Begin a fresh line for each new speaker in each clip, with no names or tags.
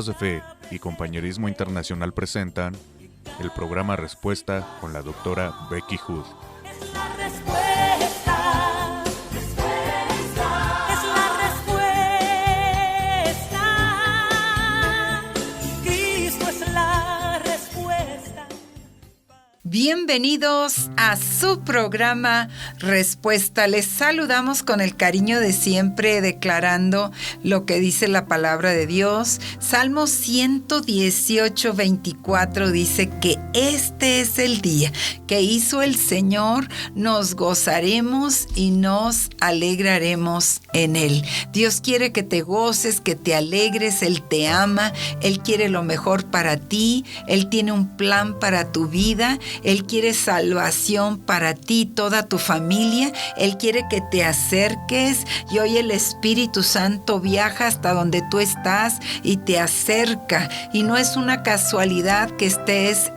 Hermanitos de Fe y Compañerismo Internacional presentan el programa Respuesta con la doctora Becky Hood.
Bienvenidos a su programa Respuesta. Les saludamos con el cariño de siempre, declarando lo que dice la palabra de Dios. Salmo 118, 24 dice que este es el día que hizo el Señor, nos gozaremos y nos alegraremos en Él. Dios quiere que te goces, que te alegres, Él te ama, Él quiere lo mejor para ti, Él tiene un plan para tu vida. Él quiere salvación para ti, toda tu familia. Él quiere que te acerques y hoy el Espíritu Santo viaja hasta donde tú estás y te acerca. Y no es una casualidad que estés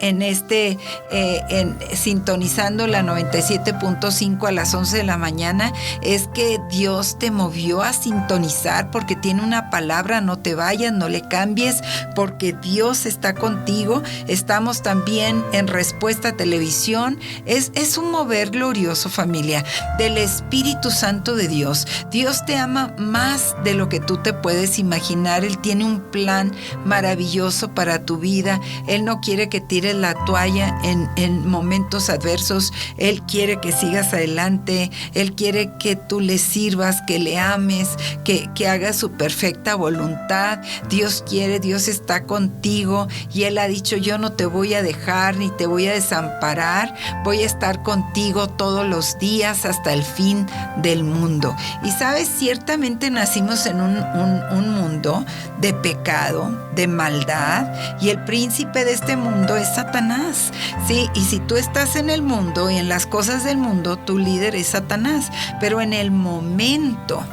sintonizando la 97.5 a las 11 de la mañana. Es que Dios te movió a sintonizar porque tiene una palabra. No te vayas, no le cambies, porque Dios está contigo. Estamos también en Respuesta Televisión. Es un mover glorioso, familia, del Espíritu Santo de Dios. Dios te ama más de lo que tú te puedes imaginar. Él tiene un plan maravilloso para tu vida. Él no quiere que tires la toalla en momentos adversos. Él quiere que sigas adelante. Él quiere que tú le sirvas, que le ames, que hagas su perfecta voluntad. Dios quiere, Dios está contigo y Él ha dicho: yo no te voy a dejar ni te voy a desamparar, voy a estar contigo todos los días hasta el fin del mundo. Y sabes, ciertamente nacimos en un mundo de pecado, de maldad, y el príncipe de este mundo es Satanás, ¿sí? Y si tú estás en el mundo y en las cosas del mundo, tu líder es Satanás. Pero en el momento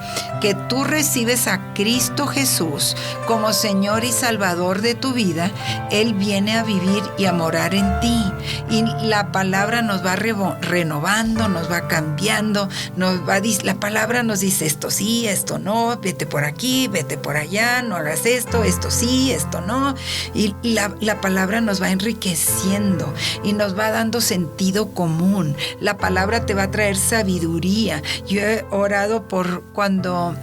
que tú recibes a Cristo Jesús como Señor y Salvador de tu vida, Él viene a vivir y a morar en ti. Y la palabra nos va renovando, nos va cambiando, la palabra nos dice esto sí, esto no, vete por aquí, vete por allá, no hagas esto sí, esto no. Y la palabra nos va enriqueciendo y nos va dando sentido común. La palabra te va a traer sabiduría. Yo he orado cuando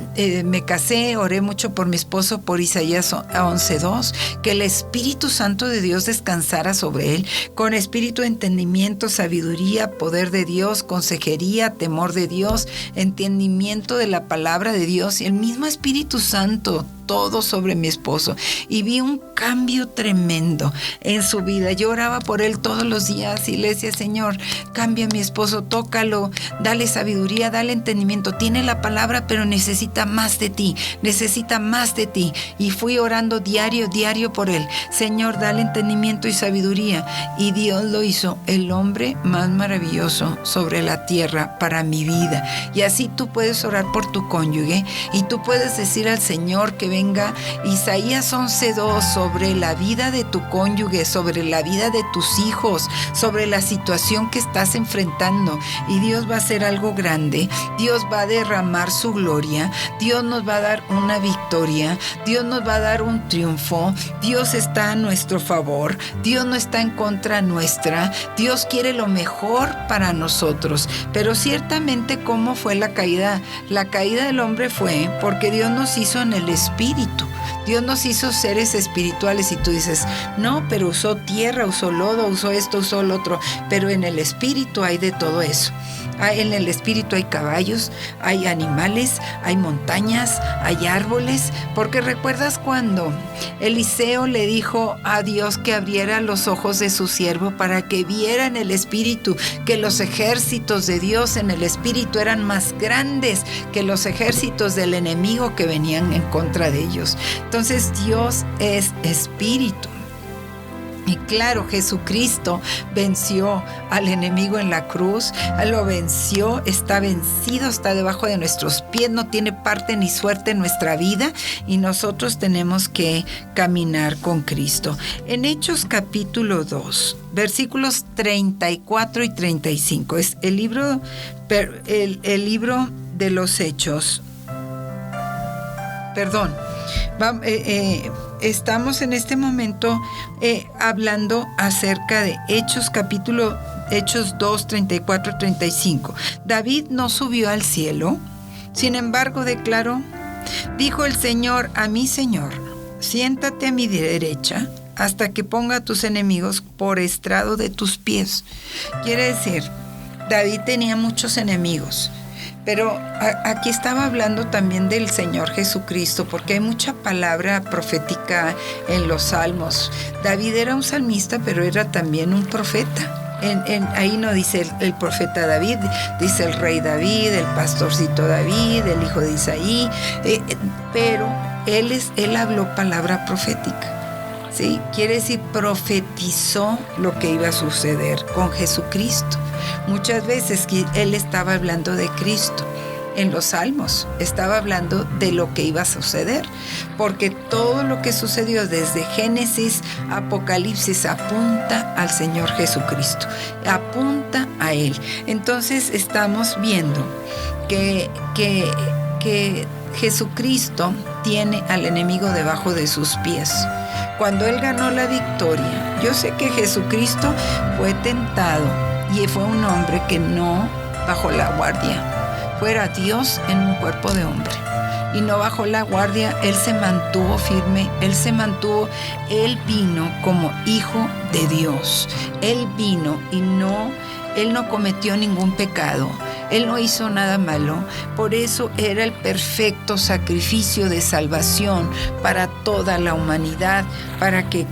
me casé, oré mucho por mi esposo, por Isaías 11:2, que el Espíritu Santo de Dios descansara sobre él, con espíritu de entendimiento, sabiduría, poder de Dios, consejería, temor de Dios, entendimiento de la palabra de Dios, y el mismo Espíritu Santo todo sobre mi esposo, y vi un cambio tremendo en su vida. Yo oraba por él todos los días y le decía: Señor, cambia a mi esposo, tócalo, dale sabiduría, dale entendimiento. Tiene la palabra, pero necesita más de ti, necesita más de ti. Y fui orando diario por él: Señor, dale entendimiento y sabiduría. Y Dios lo hizo el hombre más maravilloso sobre la tierra para mi vida. Y así tú puedes orar por tu cónyuge y tú puedes decir al Señor que venga Isaías 11:2 sobre la vida de tu cónyuge, sobre la vida de tus hijos, sobre la situación que estás enfrentando, y Dios va a hacer algo grande. Dios va a derramar su gloria. Dios nos va a dar una victoria. Dios nos va a dar un triunfo. Dios está a nuestro favor. Dios no está en contra nuestra. Dios quiere lo mejor para nosotros. Pero ciertamente, ¿cómo fue la caída? La caída del hombre fue porque Dios nos hizo en el Espíritu. Dios nos hizo seres espirituales, y tú dices: no, pero usó tierra, usó lodo, usó esto, usó lo otro. Pero en el Espíritu hay de todo eso. En el Espíritu hay caballos, hay animales, hay montañas, hay árboles. Porque recuerdas cuando Eliseo le dijo a Dios que abriera los ojos de su siervo para que viera en el Espíritu que los ejércitos de Dios en el Espíritu eran más grandes que los ejércitos del enemigo que venían en contra de ellos. Entonces Dios es Espíritu. Y claro, Jesucristo venció al enemigo en la cruz, lo venció, está vencido, está debajo de nuestros pies, no tiene parte ni suerte en nuestra vida, y nosotros tenemos que caminar con Cristo. En Hechos capítulo 2, versículos 34 y 35, es el libro de los Hechos. estamos en este momento hablando acerca de Hechos 2, 34, 35. David no subió al cielo, sin embargo declaró: dijo el Señor a mi Señor, siéntate a mi derecha hasta que ponga a tus enemigos por estrado de tus pies. Quiere decir, David tenía muchos enemigos, pero aquí estaba hablando también del Señor Jesucristo, porque hay mucha palabra profética en los salmos. David era un salmista, pero era también un profeta. Ahí no dice el profeta David, dice el rey David, el pastorcito David, el hijo de Isaí, pero él habló palabra profética. ¿Sí? Quiere decir, profetizó lo que iba a suceder con Jesucristo. Muchas veces él estaba hablando de Cristo. En los Salmos estaba hablando de lo que iba a suceder, porque todo lo que sucedió desde Génesis, Apocalipsis apunta al Señor Jesucristo, apunta a Él. Entonces estamos viendo que Jesucristo tiene al enemigo debajo de sus pies. Cuando Él ganó la victoria, yo sé que Jesucristo fue tentado y fue un hombre que no bajó la guardia. Fuera Dios en un cuerpo de hombre y no bajó la guardia. Él se mantuvo firme, Él vino como hijo de Dios. Él vino y Él no cometió ningún pecado. Él no hizo nada malo. Por eso era el perfecto sacrificio de salvación para toda la humanidad, para que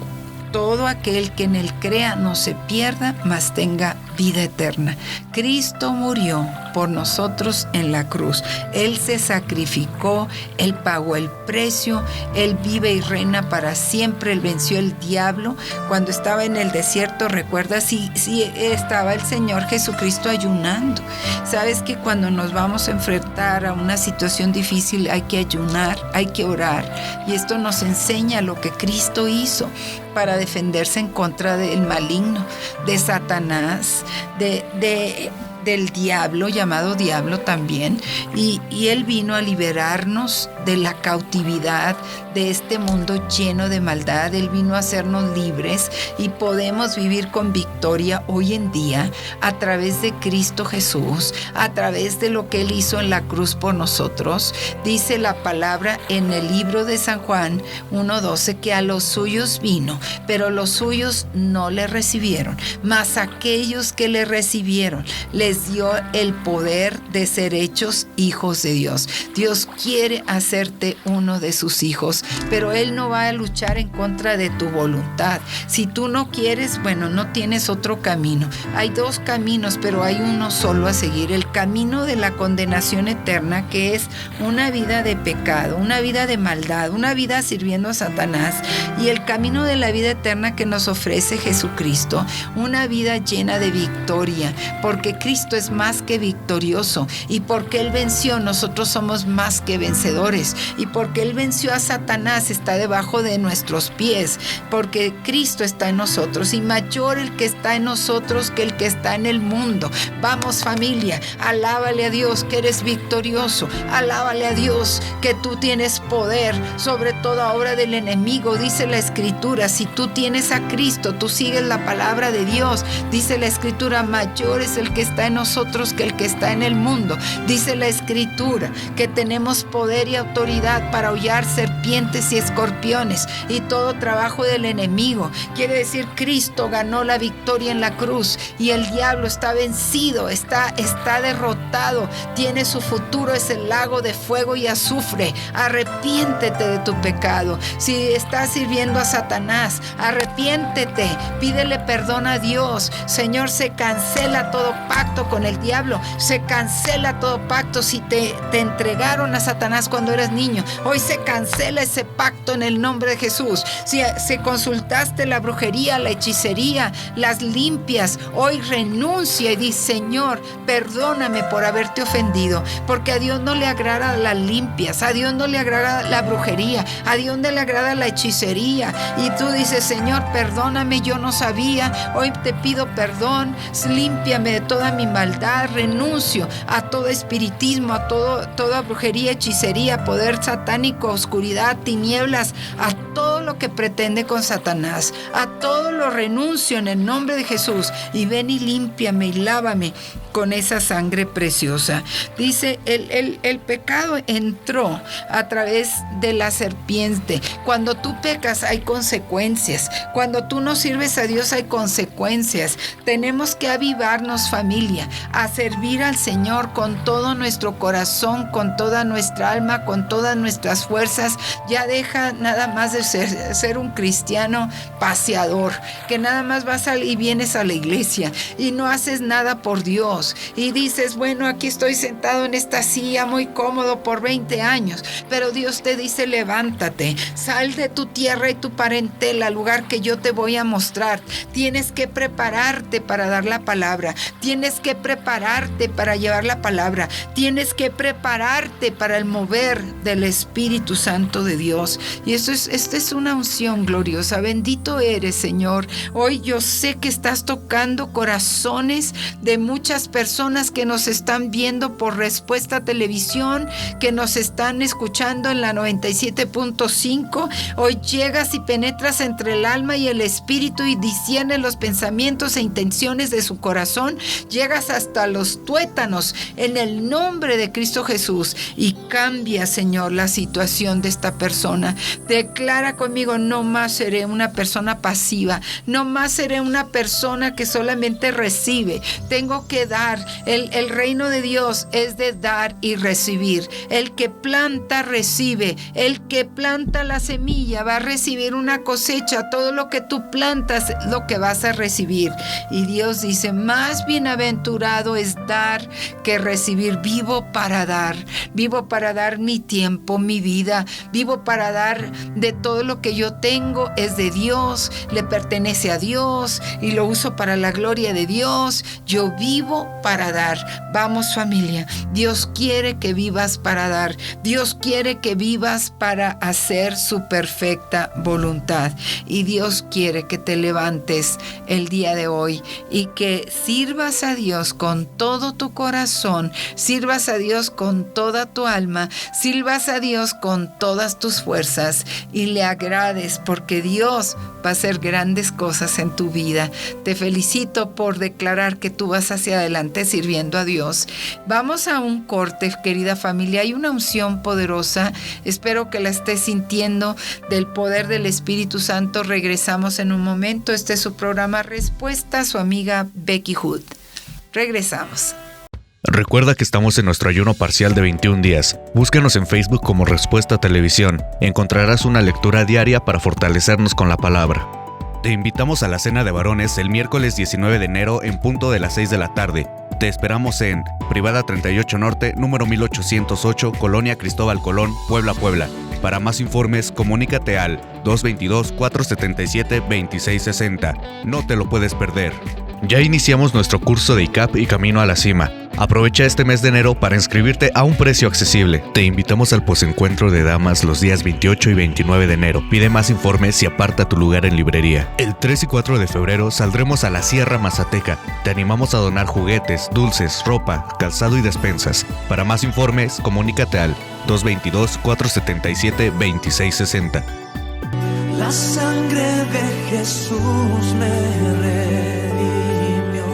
todo aquel que en Él crea no se pierda, mas tenga vida eterna. Cristo murió por nosotros en la cruz. Él se sacrificó, Él pagó el precio, Él vive y reina para siempre. Él venció el diablo. Cuando estaba en el desierto, recuerda, sí estaba el Señor Jesucristo ayunando. Sabes que cuando nos vamos a enfrentar a una situación difícil hay que ayunar, hay que orar. Y esto nos enseña lo que Cristo hizo para defenderse en contra del maligno, de Satanás, del diablo, llamado diablo también, y Él vino a liberarnos de la cautividad de este mundo lleno de maldad. Él vino a hacernos libres y podemos vivir con victoria hoy en día a través de Cristo Jesús, a través de lo que Él hizo en la cruz por nosotros. Dice la palabra en el libro de San Juan 1:12 que a los suyos vino, pero los suyos no le recibieron, mas aquellos que le recibieron les dio el poder de ser hechos hijos de Dios. Dios quiere hacerte uno de sus hijos, pero Él no va a luchar en contra de tu voluntad. Si tú no quieres, bueno, no tienes otro camino. Hay dos caminos, pero hay uno solo a seguir: el camino de la condenación eterna, que es una vida de pecado, una vida de maldad, una vida sirviendo a Satanás, y el camino de la vida eterna que nos ofrece Jesucristo, una vida llena de victoria, porque Cristo es más que victorioso, y porque Él venció, nosotros somos más que vencedores, y porque Él venció a Satanás, está debajo de nuestros pies, porque Cristo está en nosotros, y mayor el que está en nosotros que el que está en el mundo. Vamos, familia, alábale a Dios que eres victorioso, alábale a Dios que tú tienes poder sobre toda obra del enemigo. Dice la Escritura, si tú tienes a Cristo, tú sigues la palabra de Dios. Dice la Escritura, mayor es el que está en nosotros que el que está en el mundo. Dice la Escritura que tenemos poder y autoridad para hollar serpientes y escorpiones y todo trabajo del enemigo. Quiere decir, Cristo ganó la victoria en la cruz y el diablo está vencido, está derrotado, tiene su futuro, es el lago de fuego y azufre. Arrepiéntete de tu pecado. Si estás sirviendo a Satanás, arrepiéntete, pídele perdón a Dios. Señor, se cancela todo pacto con el diablo, se cancela todo pacto. Si te entregaron a Satanás cuando eras niño, hoy se cancela ese pacto en el nombre de Jesús. Si consultaste la brujería, la hechicería, las limpias, hoy renuncia y dice: Señor, perdóname por haberte ofendido, porque a Dios no le agrada las limpias, a Dios no le agrada la brujería, a Dios no le agrada la hechicería. Y tú dices: Señor, perdóname, yo no sabía, hoy te pido perdón, límpiame de toda mi maldad, renuncio a todo espiritismo, a toda brujería, hechicería, poder satánico, oscuridad, tinieblas, a todo lo que pretende con Satanás. A todo lo renuncio en el nombre de Jesús. Y ven y límpiame y lávame con esa sangre preciosa. Dice, el pecado entró a través de la serpiente. Cuando tú pecas hay consecuencias. Cuando tú no sirves a Dios hay consecuencias. Tenemos que avivarnos, familia, a servir al Señor con todo nuestro corazón, con toda nuestra alma, con todas nuestras fuerzas. Ya deja nada más de ser un cristiano paseador, que nada más vas y vienes a la iglesia y no haces nada por Dios. Y dices, bueno, aquí estoy sentado en esta silla muy cómodo por 20 años, pero Dios te dice, levántate, sal de tu tierra y tu parentela al lugar que yo te voy a mostrar. Tienes que prepararte para dar la palabra, tienes que prepararte para llevar la palabra, tienes que prepararte para el mover del Espíritu Santo de Dios. Y esta es una unción gloriosa. Bendito eres, Señor. Hoy yo sé que estás tocando corazones de muchas personas que nos están viendo por Respuesta Televisión, que nos están escuchando en la 97.5. Hoy llegas y penetras entre el alma y el espíritu y disciernes los pensamientos e intenciones de su corazón. Llegas hasta los tuétanos en el nombre de Cristo Jesús y cambia, Señor, la situación de esta persona. Declara conmigo, no más seré una persona pasiva, no más seré una persona que solamente recibe. Tengo que dar. El reino de Dios es de dar y recibir. El que planta recibe. El que planta la semilla va a recibir una cosecha. Todo lo que tú plantas lo que vas a recibir. Y Dios dice, más bienaventurado es dar que recibir. Vivo para dar. Vivo para dar mi tiempo, mi vida. Vivo para dar de todo lo que yo tengo. Es de Dios, le pertenece a Dios y lo uso para la gloria de Dios. Yo vivo para dar. Vamos, familia, Dios quiere que vivas para dar. Dios quiere que vivas para hacer su perfecta voluntad. Y Dios quiere que te levantes el día de hoy y que sirvas a Dios con todo tu corazón, sirvas a Dios con toda tu alma, sirvas a Dios con todas tus fuerzas y le agrades, porque Dios va a hacer grandes cosas en tu vida. Te felicito por declarar que tú vas hacia adelante sirviendo a Dios. Vamos a un corte, querida familia. Hay una unción poderosa. Espero que la estés sintiendo del poder del Espíritu Santo. Regresamos en un momento. Este es su programa Respuesta, su amiga Becky Hood. Regresamos.
Recuerda que estamos en nuestro ayuno parcial de 21 días. Búscanos en Facebook como Respuesta Televisión. Encontrarás una lectura diaria para fortalecernos con la palabra. Te invitamos a la cena de varones el miércoles 19 de enero en punto de las 6 de la tarde. Te esperamos en Privada 38 Norte, número 1808, Colonia Cristóbal Colón, Puebla, Puebla. Para más informes, comunícate al 222-477-2660. No te lo puedes perder. Ya iniciamos nuestro curso de ICAP y Camino a la Cima. Aprovecha este mes de enero para inscribirte a un precio accesible. Te invitamos al posencuentro de damas los días 28 y 29 de enero. Pide más informes y aparta tu lugar en librería. El 3 y 4 de febrero saldremos a la Sierra Mazateca. Te animamos a donar juguetes, dulces, ropa, calzado y despensas. Para más informes, comunícate al 222-477-2660.
La sangre de Jesús me redimió,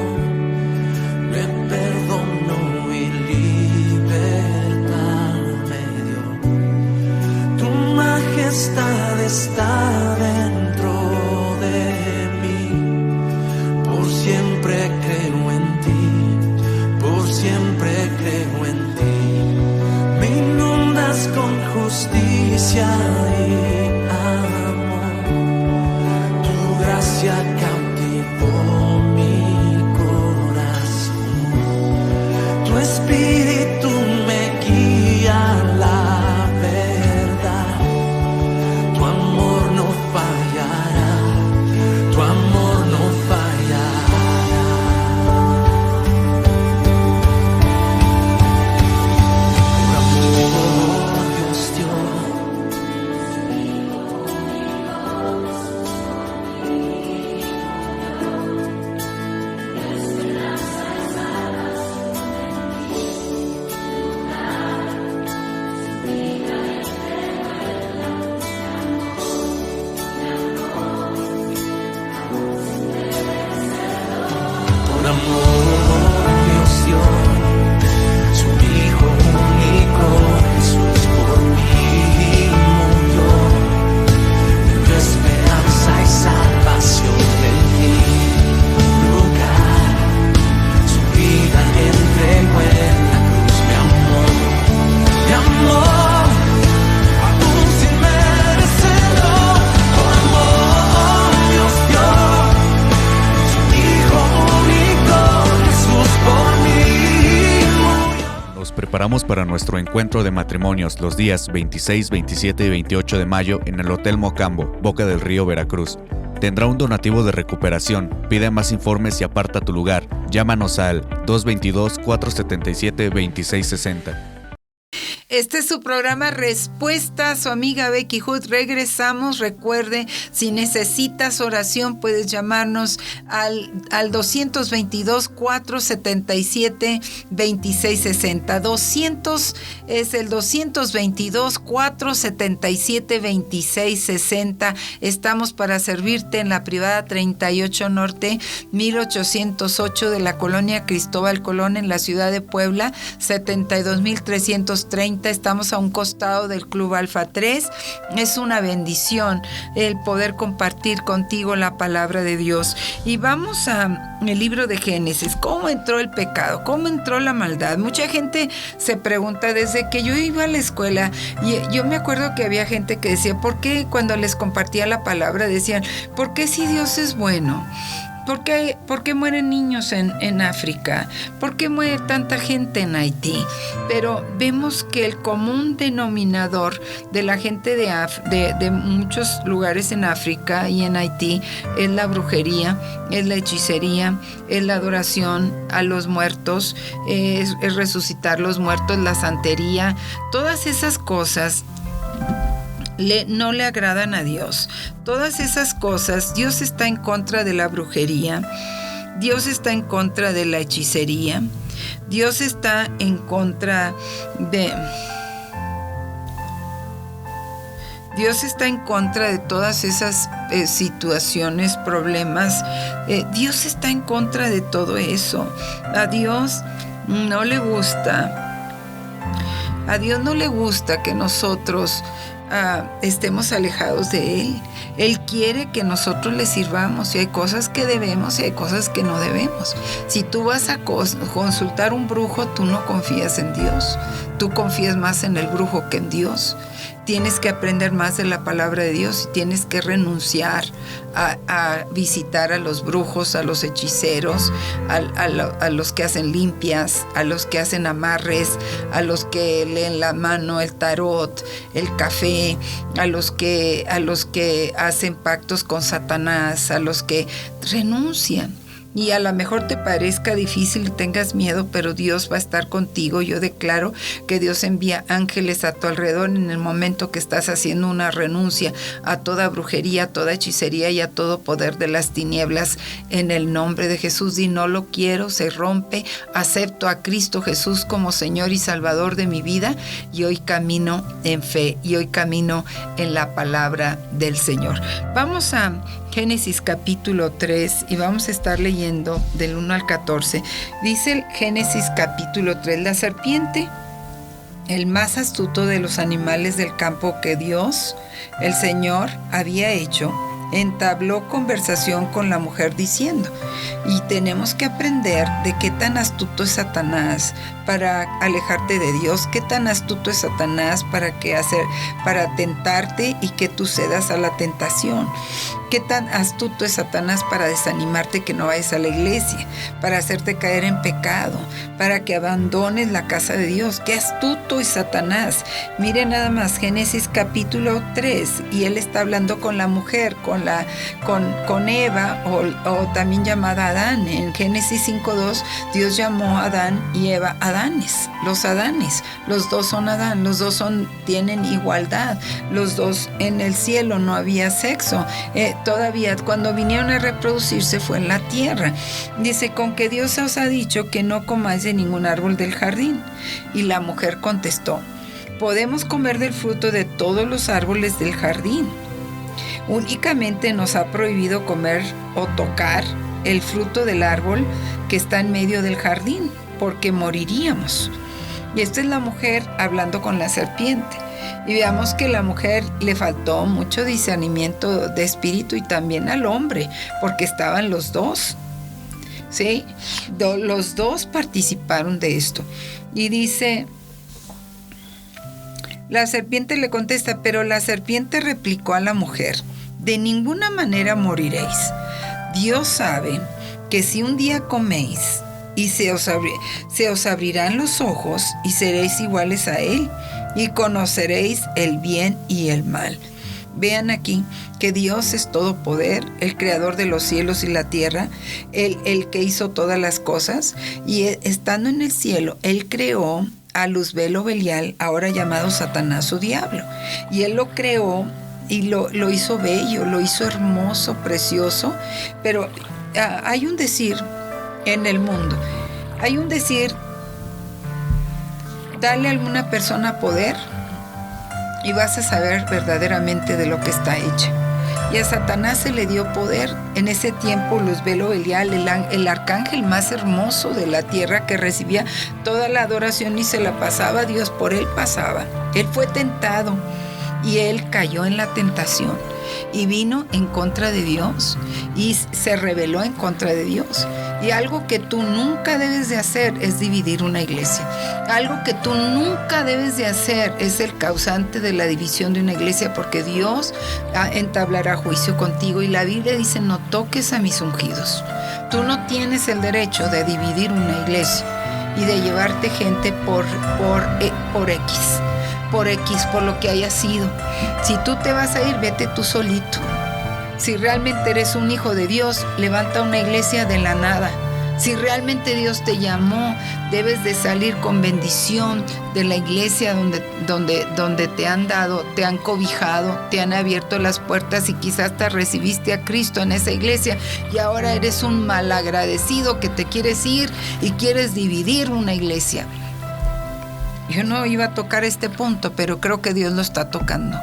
me perdonó y libertad me dio. Tu majestad está dentro de mí, por siempre creo en ti, por siempre creo en ti. Me inundas con justicia y amor, tu gracia cautivó
preparamos para nuestro encuentro de matrimonios los días 26, 27 y 28 de mayo en el Hotel Mocambo, Boca del Río, Veracruz. Tendrá un donativo de recuperación. Pide más informes y aparta tu lugar. Llámanos al 222-477-2660.
Este es su programa Respuesta, su amiga Becky Hood. Regresamos. Recuerde, si necesitas oración, puedes llamarnos al 222-477-2660. 200 es el 222-477-2660. Estamos para servirte en la privada 38 Norte, 1808 de la colonia Cristóbal Colón en la ciudad de Puebla, 72,330. Estamos a un costado del Club Alfa 3. Es una bendición el poder compartir contigo la palabra de Dios. Y vamos a el libro de Génesis. ¿Cómo entró el pecado? ¿Cómo entró la maldad? Mucha gente se pregunta, desde que yo iba a la escuela, y yo me acuerdo que había gente que decía, ¿por qué cuando les compartía la palabra decían, ¿por qué si Dios es bueno? ¿Por qué mueren niños en África? ¿Por qué muere tanta gente en Haití? Pero vemos que el común denominador de la gente de muchos lugares en África y en Haití es la brujería, es la hechicería, es la adoración a los muertos, es resucitar los muertos, la santería. Todas esas cosas no le agradan a Dios. Todas esas cosas, Dios está en contra de la brujería, Dios está en contra de la hechicería, Dios está en contra de todas esas situaciones, problemas. Dios está en contra de todo eso. A Dios no le gusta que nosotros estemos alejados de Él. Él quiere que nosotros le sirvamos, y hay cosas que debemos y hay cosas que no debemos. Si tú vas a consultar un brujo, tú no confías en Dios, tú confías más en el brujo que en Dios. Tienes que aprender más de la palabra de Dios y tienes que renunciar a visitar a los brujos, a los hechiceros, a los que hacen limpias, a los que hacen amarres, a los que leen la mano, el tarot, el café, a los que hacen pactos con Satanás, a los que renuncian. Y a lo mejor te parezca difícil y tengas miedo, pero Dios va a estar contigo. Yo declaro que Dios envía ángeles a tu alrededor en el momento que estás haciendo una renuncia a toda brujería, a toda hechicería y a todo poder de las tinieblas. En el nombre de Jesús, y no lo quiero, se rompe. Acepto a Cristo Jesús como Señor y Salvador de mi vida, y hoy camino en fe, y hoy camino en la palabra del Señor. Vamos a Génesis capítulo 3 y vamos a estar leyendo del 1 al 14. Dice el Génesis capítulo 3, la serpiente, el más astuto de los animales del campo que Dios, el Señor, había hecho, entabló conversación con la mujer diciendo, y tenemos que aprender de qué tan astuto es Satanás para alejarte de Dios, qué tan astuto es Satanás para tentarte y que tú cedas a la tentación. Qué tan astuto es Satanás para desanimarte que no vayas a la iglesia, para hacerte caer en pecado, para que abandones la casa de Dios. Qué astuto es Satanás. Mire nada más, Génesis capítulo 3, y él está hablando con la mujer, con Eva, o también llamada Adán. En Génesis 5:2, Dios llamó a Adán y Eva Adanes, los Adanes. Los dos son Adán, los dos tienen igualdad, los dos en el cielo no había sexo. Todavía cuando vinieron a reproducirse fue en la tierra. Dice, con que Dios os ha dicho que no comáis de ningún árbol del jardín. Y la mujer contestó, podemos comer del fruto de todos los árboles del jardín. Únicamente nos ha prohibido comer o tocar el fruto del árbol que está en medio del jardín, porque moriríamos. Y esta es la mujer hablando con la serpiente. Y veamos que a la mujer le faltó mucho discernimiento de espíritu, y también al hombre, porque estaban los dos. ¿Sí? Los dos participaron de esto. Y dice, la serpiente le contesta, pero la serpiente replicó a la mujer, de ninguna manera moriréis. Dios sabe que si un día coméis y se os abrirán los ojos y seréis iguales a Él y conoceréis el bien y el mal. Vean aquí que Dios es todo poder, el creador de los cielos y la tierra, el que hizo todas las cosas, y estando en el cielo, Él creó a Luzbel o Belial, ahora llamado Satanás o diablo, y Él lo creó y lo hizo bello, lo hizo hermoso, precioso, pero hay un decir en el mundo, hay un decir, dale a alguna persona poder y vas a saber verdaderamente de lo que está hecha. Y a Satanás se le dio poder. En ese tiempo Luzbel o Belial, el arcángel más hermoso de la tierra, que recibía toda la adoración y se la pasaba a Dios, por él pasaba. Él fue tentado y él cayó en la tentación y vino en contra de Dios y se rebeló en contra de Dios. Y algo que tú nunca debes de hacer es dividir una iglesia. Algo que tú nunca debes de hacer es el causante de la división de una iglesia, porque Dios entablará juicio contigo, y la Biblia dice: no toques a mis ungidos. Tú no tienes el derecho de dividir una iglesia y de llevarte gente por X, por lo que haya sido. Si tú te vas a ir, vete tú solito. Si realmente eres un hijo de Dios, levanta una iglesia de la nada. Si realmente Dios te llamó, debes de salir con bendición de la iglesia donde te han dado, te han cobijado, te han abierto las puertas, y quizás hasta recibiste a Cristo en esa iglesia y ahora eres un malagradecido que te quieres ir y quieres dividir una iglesia. Yo no iba a tocar este punto, pero creo que Dios lo está tocando.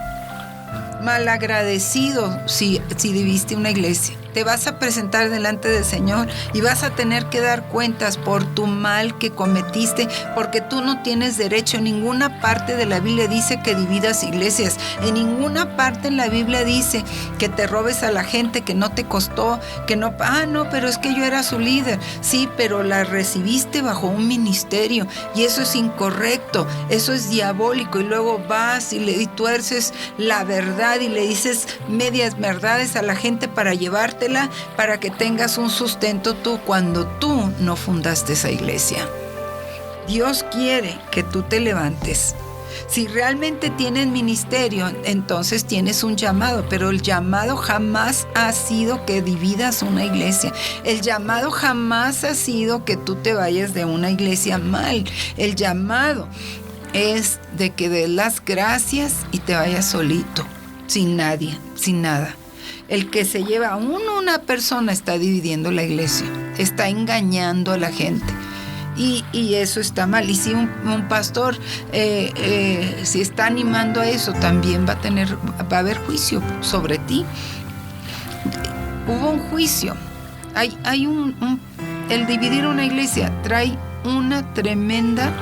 Malagradecido si dividiste una iglesia. Te vas a presentar delante del Señor y vas a tener que dar cuentas por tu mal que cometiste, porque tú no tienes derecho. En ninguna parte de la Biblia dice que dividas iglesias. En ninguna parte en la Biblia dice que te robes a la gente, que no te costó, que no, pero es que yo era su líder. Sí, pero la recibiste bajo un ministerio y eso es incorrecto, eso es diabólico, y luego vas y tuerces la verdad y le dices medias verdades a la gente para llevarte, para que tengas un sustento tú, cuando tú no fundaste esa iglesia. Dios quiere que tú te levantes. Si realmente tienes ministerio, entonces tienes un llamado, pero el llamado jamás ha sido que dividas una iglesia. El llamado jamás ha sido que tú te vayas de una iglesia mal. El llamado es de que des las gracias y te vayas solito, sin nadie, sin nada. El que se lleva a una persona está dividiendo la iglesia, está engañando a la gente, y eso está mal. Y si un pastor si está animando a eso, también va a haber juicio sobre ti. Hubo un juicio. El dividir una iglesia trae una tremenda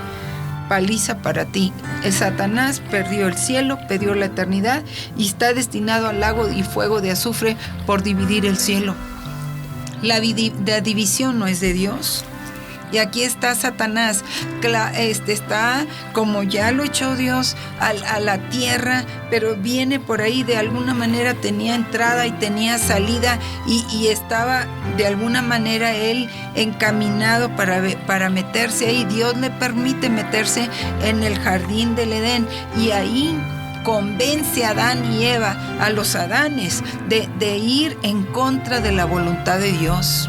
paliza para ti. El Satanás perdió el cielo, perdió la eternidad y está destinado al lago y fuego de azufre por dividir el cielo. La división no es de Dios. Y aquí está Satanás, está como ya lo echó Dios a la tierra, pero viene por ahí, de alguna manera tenía entrada y tenía salida, y estaba de alguna manera él encaminado para meterse ahí. Dios le permite meterse en el jardín del Edén, y ahí convence a Adán y Eva, a los Adanes, de ir en contra de la voluntad de Dios.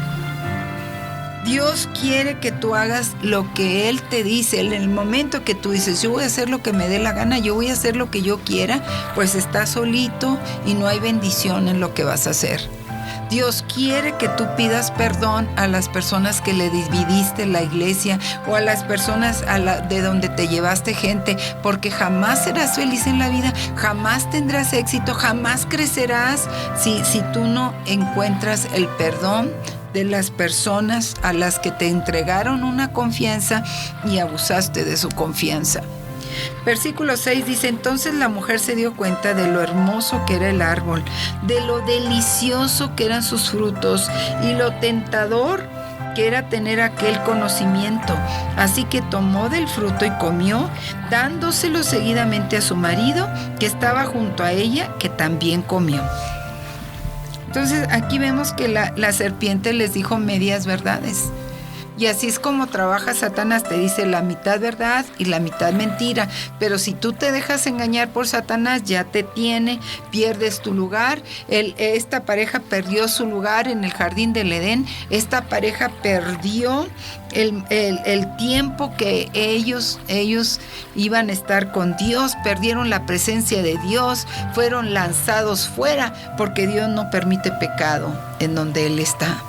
Dios quiere que tú hagas lo que Él te dice. En el momento que tú dices, yo voy a hacer lo que me dé la gana, yo voy a hacer lo que yo quiera, pues estás solito y no hay bendición en lo que vas a hacer. Dios quiere que tú pidas perdón a las personas que le dividiste la iglesia, o a las personas de donde te llevaste gente, porque jamás serás feliz en la vida, jamás tendrás éxito, jamás crecerás si tú no encuentras el perdón de las personas a las que te entregaron una confianza y abusaste de su confianza. Versículo 6 dice: entonces la mujer se dio cuenta de lo hermoso que era el árbol, de lo delicioso que eran sus frutos y lo tentador que era tener aquel conocimiento. Así que tomó del fruto y comió, dándoselo seguidamente a su marido, que estaba junto a ella, que también comió. Entonces aquí vemos que la serpiente les dijo medias verdades. Y así es como trabaja Satanás, te dice la mitad verdad y la mitad mentira. Pero si tú te dejas engañar por Satanás, ya te tiene, pierdes tu lugar. Esta pareja perdió su lugar en el jardín del Edén. Esta pareja perdió el tiempo que ellos iban a estar con Dios, perdieron la presencia de Dios, fueron lanzados fuera, porque Dios no permite pecado en donde Él está.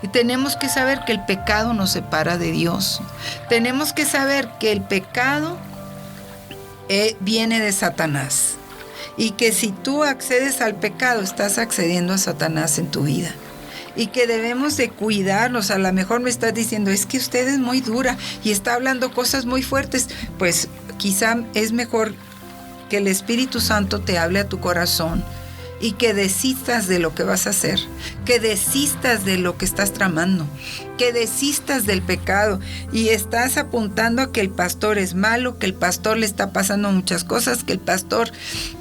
Y tenemos que saber que el pecado nos separa de Dios. Tenemos que saber que el pecado viene de Satanás. Y que si tú accedes al pecado, estás accediendo a Satanás en tu vida. Y que debemos de cuidarnos. A lo mejor me estás diciendo, es que usted es muy dura y está hablando cosas muy fuertes. Pues quizá es mejor que el Espíritu Santo te hable a tu corazón y que desistas de lo que vas a hacer, que desistas de lo que estás tramando, que desistas del pecado. Y estás apuntando a que el pastor es malo, que el pastor le está pasando muchas cosas, que el pastor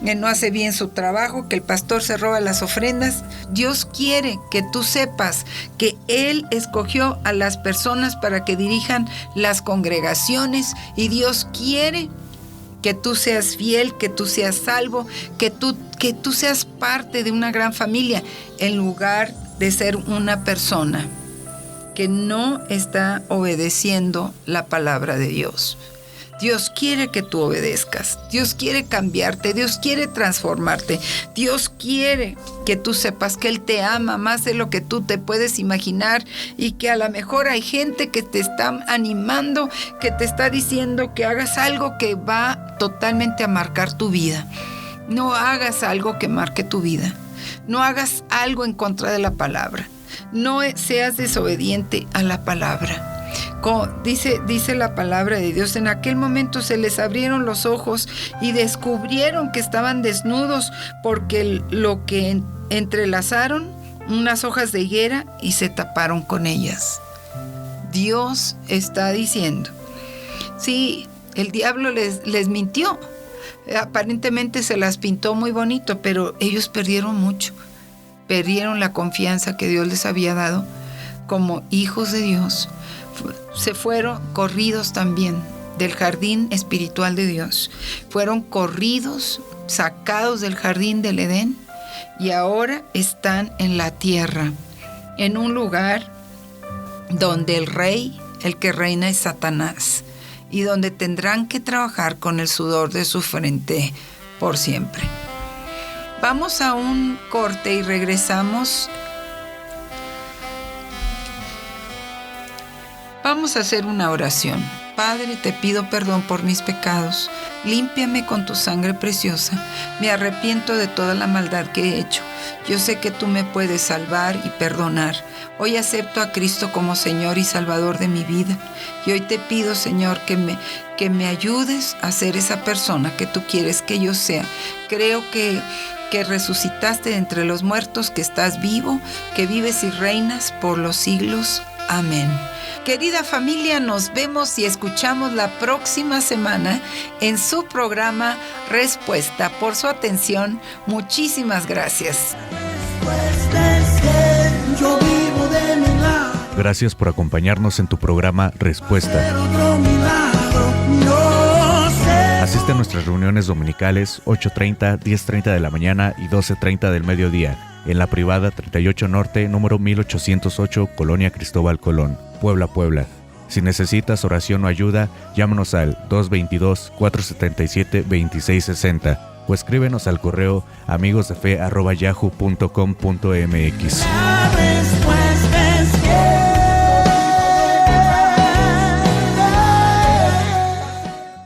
no hace bien su trabajo, que el pastor se roba las ofrendas. Dios quiere que tú sepas que Él escogió a las personas para que dirijan las congregaciones, y Dios quiere que tú seas fiel, que tú seas salvo, que tú seas parte de una gran familia, en lugar de ser una persona que no está obedeciendo la palabra de Dios. Dios quiere que tú obedezcas, Dios quiere cambiarte, Dios quiere transformarte, Dios quiere que tú sepas que Él te ama más de lo que tú te puedes imaginar, y que a lo mejor hay gente que te está animando, que te está diciendo que hagas algo que va totalmente a marcar tu vida. No hagas algo que marque tu vida, no hagas algo en contra de la palabra, no seas desobediente a la palabra. Dice la palabra de Dios, en aquel momento se les abrieron los ojos y descubrieron que estaban desnudos, porque lo que entrelazaron unas hojas de higuera y se taparon con ellas. Dios está diciendo, sí, el diablo les mintió, aparentemente se las pintó muy bonito, pero ellos perdieron mucho, perdieron la confianza que Dios les había dado como hijos de Dios. Se fueron corridos también del jardín espiritual de Dios. Fueron corridos, sacados del jardín del Edén, y ahora están en la tierra, en un lugar donde el rey, el que reina, es Satanás, y donde tendrán que trabajar con el sudor de su frente por siempre. Vamos a un corte y regresamos. Vamos a hacer una oración. Padre, te pido perdón por mis pecados. Límpiame con tu sangre preciosa. Me arrepiento de toda la maldad que he hecho. Yo sé que tú me puedes salvar y perdonar. Hoy acepto a Cristo como Señor y Salvador de mi vida. Y hoy te pido, Señor, que me ayudes a ser esa persona que tú quieres que yo sea. Creo que resucitaste de entre los muertos, que estás vivo, que vives y reinas por los siglos. Amén. Querida familia, nos vemos y escuchamos la próxima semana en su programa Respuesta. Por su atención, muchísimas gracias.
Gracias por acompañarnos en tu programa Respuesta. Asiste a nuestras reuniones dominicales 8:30, 10:30 de la mañana y 12:30 del mediodía. En la privada 38 Norte, número 1808, Colonia Cristóbal Colón, Puebla, Puebla. Si necesitas oración o ayuda, llámanos al 222-477-2660 o escríbenos al correo amigosdefe@yahoo.com.mx.